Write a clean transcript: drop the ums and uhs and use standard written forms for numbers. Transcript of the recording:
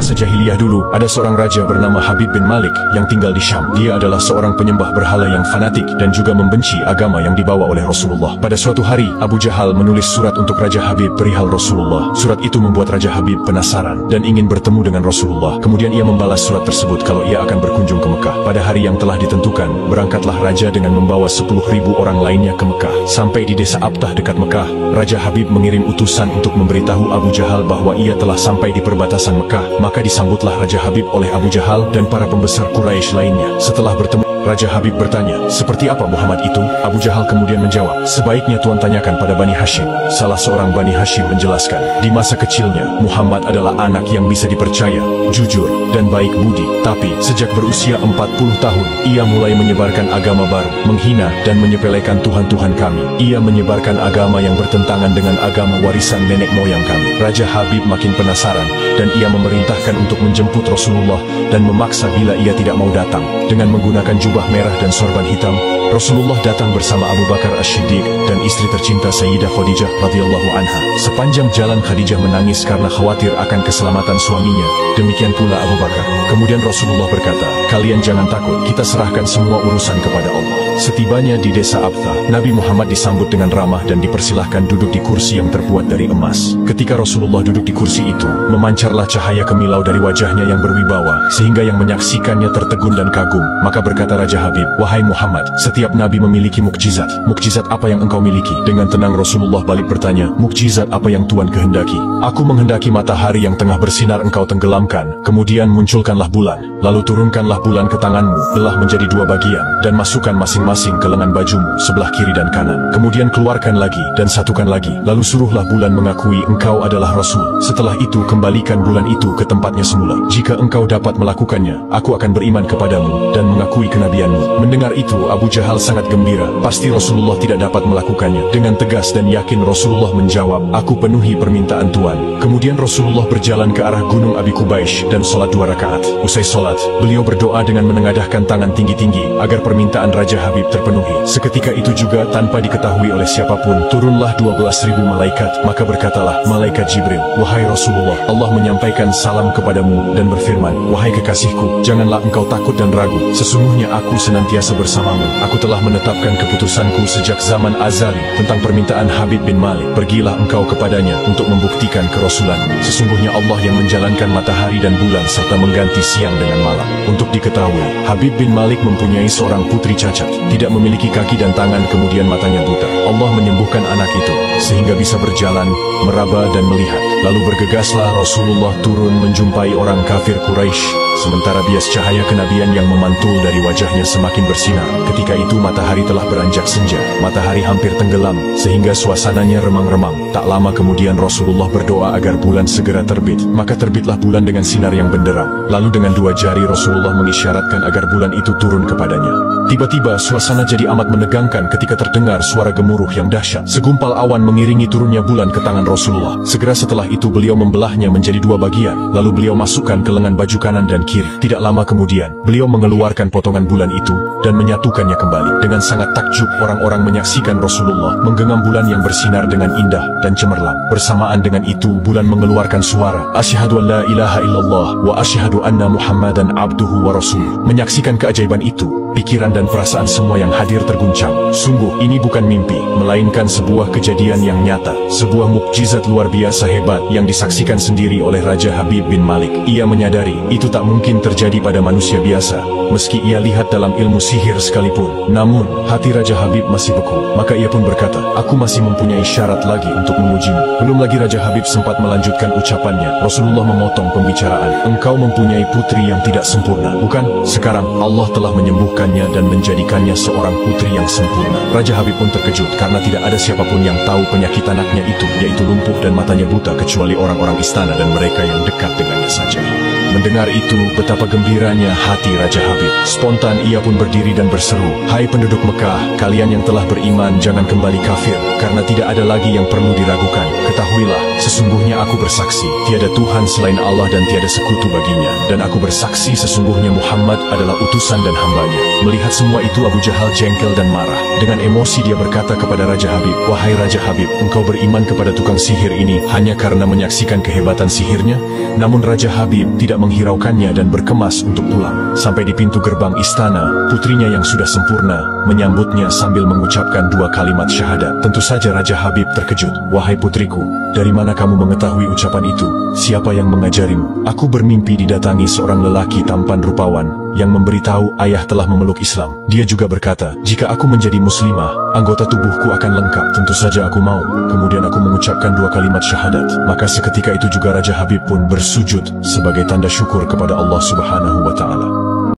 masa jahiliyah dulu, ada seorang raja bernama Habib bin Malik yang tinggal di Syam. Dia adalah seorang penyembah berhala yang fanatik dan juga membenci agama yang dibawa oleh Rasulullah. Pada suatu hari, Abu Jahal menulis surat untuk Raja Habib perihal Rasulullah. Surat itu membuat Raja Habib penasaran dan ingin bertemu dengan Rasulullah. Kemudian ia membalas surat tersebut kalau ia akan berkunjung ke Mekah. Pada hari yang telah ditentukan, berangkatlah raja dengan membawa 10.000 orang lainnya ke Mekah. Sampai di desa Abtah dekat Mekah, Raja Habib mengirim utusan untuk memberitahu Abu Jahal bahwa ia telah sampai di perbatasan Mekah. Maka disambutlah Raja Habib oleh Abu Jahal dan para pembesar Quraisy lainnya. Setelah bertemu, Raja Habib bertanya, "Seperti apa Muhammad itu?" Abu Jahal kemudian menjawab, "Sebaiknya Tuan tanyakan pada Bani Hashim." Salah seorang Bani Hashim menjelaskan, di masa kecilnya, Muhammad adalah anak yang bisa dipercaya, jujur, dan baik budi. Tapi, sejak berusia 40 tahun, ia mulai menyebarkan agama baru, menghina dan menyepelekan Tuhan-Tuhan kami. Ia menyebarkan agama yang bertentangan dengan agama warisan nenek moyang kami. Raja Habib makin penasaran, dan ia memerintahkan untuk menjemput Rasulullah dan memaksa bila ia tidak mau datang. Dengan menggunakan jubah merah dan sorban hitam, Rasulullah datang bersama Abu Bakar As-Siddiq dan istri tercinta Sayyidah Khadijah radhiyallahu anha. Sepanjang jalan Khadijah menangis karena khawatir akan keselamatan suaminya. Demikian pula Abu Bakar. Kemudian Rasulullah berkata, "Kalian jangan takut, kita serahkan semua urusan kepada Allah." Setibanya di desa Abtah, Nabi Muhammad disambut dengan ramah dan dipersilahkan duduk di kursi yang terbuat dari emas. Ketika Rasulullah duduk di kursi itu, memancarlah cahaya kemilau dari wajahnya yang berwibawa, sehingga yang menyaksikannya tertegun dan kagum. Maka berkata Raja Habib, "Wahai Muhammad, setiap nabi memiliki mukjizat. Mukjizat apa yang engkau miliki?" Dengan tenang Rasulullah balik bertanya, "Mukjizat apa yang Tuhan kehendaki?" "Aku menghendaki matahari yang tengah bersinar engkau tenggelamkan, kemudian munculkanlah bulan, lalu turunkanlah bulan ke tanganmu, belah menjadi 2 bagian, dan masukkan masing-masing ke lengan bajumu, sebelah kiri dan kanan. Kemudian keluarkan lagi, dan satukan lagi, lalu suruhlah bulan mengakui engkau adalah Rasul. Setelah itu kembalikan bulan itu ke tempatnya semula. Jika engkau dapat melakukannya, aku akan beriman kepadamu dan mengakui kenabianmu." Mendengar itu, Abu Jahal sangat gembira. Pasti Rasulullah tidak dapat melakukannya. Dengan tegas dan yakin Rasulullah menjawab, "Aku penuhi permintaan Tuan." Kemudian Rasulullah berjalan ke arah Gunung Abi Qubaish dan sholat 2 rakaat. Usai sholat, beliau berdoa dengan menengadahkan tangan tinggi-tinggi agar permintaan Raja Habib terpenuhi. Seketika itu juga, tanpa diketahui oleh siapapun, turunlah 12.000 malaikat. Maka berkatalah malaikat Jibril, "Wahai Rasulullah, Allah menyampaikan salam kepadamu dan berfirman, wahai kekasihku, janganlah engkau takut dan ragu. Sesungguhnya aku senantiasa bersamamu. Aku telah menetapkan keputusanku sejak zaman azali tentang permintaan Habib bin Malik. Pergilah engkau kepadanya untuk membuktikan kerasulanmu. Sesungguhnya Allah yang menjalankan matahari dan bulan serta mengganti siang dengan malam." Untuk diketahui, Habib bin Malik mempunyai seorang putri cacat, tidak memiliki kaki dan tangan, kemudian matanya buta. Allah menyembuhkan anak itu sehingga bisa berjalan, meraba dan melihat. Lalu bergegaslah Rasulullah turun menjumpai orang kafir Quraisy. Sementara bias cahaya kenabian yang memantul dari wajahnya semakin bersinar. Ketika itu matahari telah beranjak senja. Matahari hampir tenggelam, sehingga suasananya remang-remang. Tak lama kemudian Rasulullah berdoa agar bulan segera terbit. Maka terbitlah bulan dengan sinar yang benderang. Lalu dengan 2 jari Rasulullah mengisyaratkan agar bulan itu turun kepadanya. Tiba-tiba suasana jadi amat menegangkan ketika terdengar suara gemuruh yang dahsyat. Segumpal awan mengiringi turunnya bulan ke tangan Rasulullah. Segera setelah itu beliau membelahnya menjadi 2 bagian. Lalu beliau masukkan ke lengan baju kanan dan kiri. Tidak lama kemudian, beliau mengeluarkan potongan bulan itu dan menyatukannya kembali. Dengan sangat takjub, orang-orang menyaksikan Rasulullah menggenggam bulan yang bersinar dengan indah dan cemerlang. Bersamaan dengan itu, bulan mengeluarkan suara, "Asyhadu an la ilaha illallah wa asyhadu anna Muhammadan abduhu wa rasuluh." Menyaksikan keajaiban itu, pikiran dan perasaan semua yang hadir terguncang. Sungguh, ini bukan mimpi, melainkan sebuah kejadian yang nyata. Sebuah mukjizat luar biasa hebat yang disaksikan sendiri oleh Raja Habib bin Malik. Ia menyadari, itu tak mungkin terjadi pada manusia biasa, meski ia lihat dalam ilmu sihir sekalipun. Namun, hati Raja Habib masih beku. Maka ia pun berkata, "Aku masih mempunyai syarat lagi untuk mengujimu." Belum lagi Raja Habib sempat melanjutkan ucapannya, Rasulullah memotong pembicaraan. "Engkau mempunyai putri yang tidak sempurna, bukan? Sekarang Allah telah menyembuhkannya dan menjadikannya seorang putri yang sempurna." Raja Habib pun terkejut karena tidak ada siapapun yang tahu penyakit anaknya itu, yaitu lumpuh dan matanya buta, kecuali orang-orang istana dan mereka yang dekat dengannya saja. Mendengar itu, betapa gembiranya hati Raja Habib. Spontan ia pun berdiri dan berseru, "Hai penduduk Mekah, kalian yang telah beriman jangan kembali kafir, karena tidak ada lagi yang perlu diragukan. Ketahuilah, sesungguhnya aku bersaksi, tiada Tuhan selain Allah dan tiada sekutu baginya. Dan aku bersaksi sesungguhnya Muhammad adalah utusan dan hambanya." Melihat semua itu, Abu Jahal jengkel dan marah. Dengan emosi dia berkata kepada Raja Habib, "Wahai Raja Habib, engkau beriman kepada tukang sihir ini hanya karena menyaksikan kehebatan sihirnya?" Namun Raja Habib tidak menghiraukannya dan berkemas untuk pulang. Sampai di pintu gerbang istana, putrinya yang sudah sempurna menyambutnya sambil mengucapkan 2 kalimat syahadat. Tentu saja Raja Habib terkejut. "Wahai putriku, dari mana kamu mengetahui ucapan itu? Siapa yang mengajarimu?" "Aku bermimpi didatangi seorang lelaki tampan rupawan yang memberitahu ayah telah memeluk Islam. Dia juga berkata, jika aku menjadi muslimah, anggota tubuhku akan lengkap. Tentu saja aku mau. Kemudian aku mengucapkan 2 kalimat syahadat." Maka seketika itu juga Raja Habib pun bersujud sebagai tanda syukur kepada Allah Subhanahu wa Ta'ala.